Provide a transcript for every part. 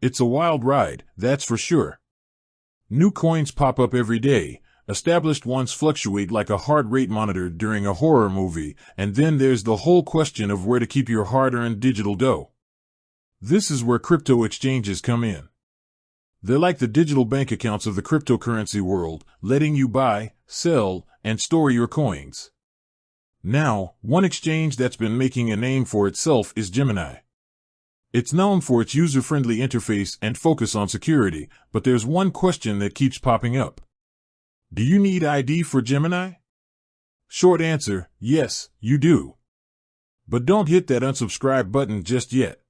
It's a wild ride, that's for sure. New coins pop up every day. Established ones fluctuate like a heart rate monitor during a horror movie, and then there's the whole question of where to keep your hard-earned digital dough. This is where crypto exchanges come in. They're like the digital bank accounts of the cryptocurrency world, letting you buy, sell, and store your coins. Now, one exchange that's been making a name for itself is Gemini. It's known for its user-friendly interface and focus on security, but there's one question that keeps popping up. Do you need ID for Gemini? Short answer, yes, you do. But don't hit that unsubscribe button just yet.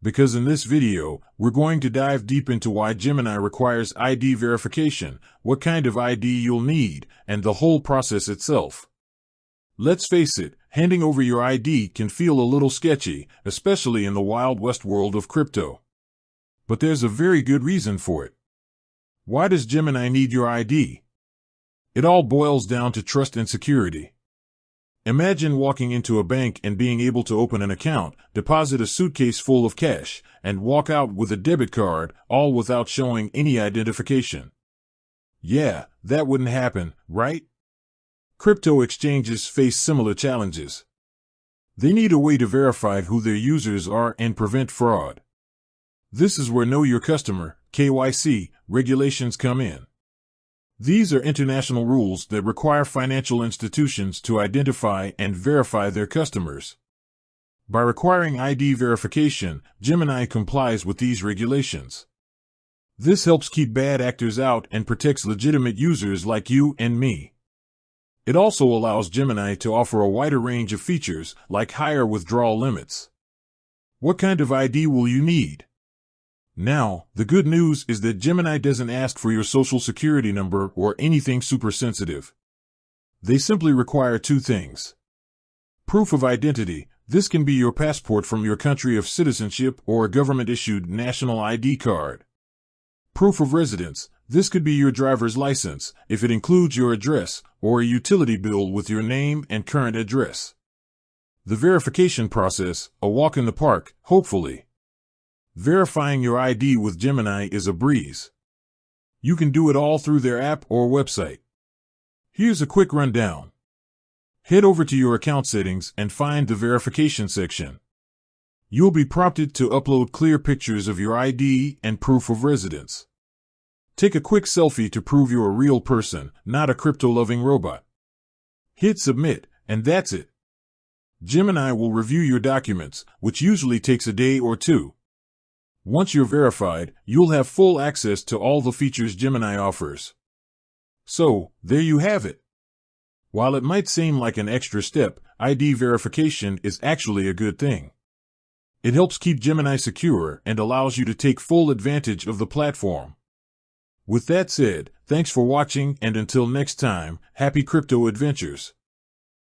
Because in this video, we're going to dive deep into why Gemini requires ID verification, what kind of ID you'll need, and the whole process itself. Let's face it, handing over your ID can feel a little sketchy, especially in the Wild West world of crypto. But there's a very good reason for it. Why does Gemini need your ID? It all boils down to trust and security. Imagine walking into a bank and being able to open an account, deposit a suitcase full of cash, and walk out with a debit card, all without showing any identification. Yeah, that wouldn't happen, right? Crypto exchanges face similar challenges. They need a way to verify who their users are and prevent fraud. This is where Know Your Customer, KYC, regulations come in. These are international rules that require financial institutions to identify and verify their customers. By requiring ID verification, Gemini complies with these regulations. This helps keep bad actors out and protects legitimate users like you and me. It also allows Gemini to offer a wider range of features, like higher withdrawal limits. What kind of ID will you need? Now, the good news is that Gemini doesn't ask for your social security number or anything super sensitive. They simply require two things. Proof of identity. This can be your passport from your country of citizenship or a government-issued national ID card. Proof of residence. This could be your driver's license, if it includes your address, or a utility bill with your name and current address. The verification process, a walk in the park, hopefully. Verifying your ID with Gemini is a breeze. You can do it all through their app or website. Here's a quick rundown. Head over to your account settings and find the verification section. You'll be prompted to upload clear pictures of your ID and proof of residence. Take a quick selfie to prove you're a real person, not a crypto-loving robot. Hit submit, and that's it. Gemini will review your documents, which usually takes a day or two. Once you're verified, you'll have full access to all the features Gemini offers. So, there you have it. While it might seem like an extra step, ID verification is actually a good thing. It helps keep Gemini secure and allows you to take full advantage of the platform. With that said, thanks for watching, and until next time, happy crypto adventures.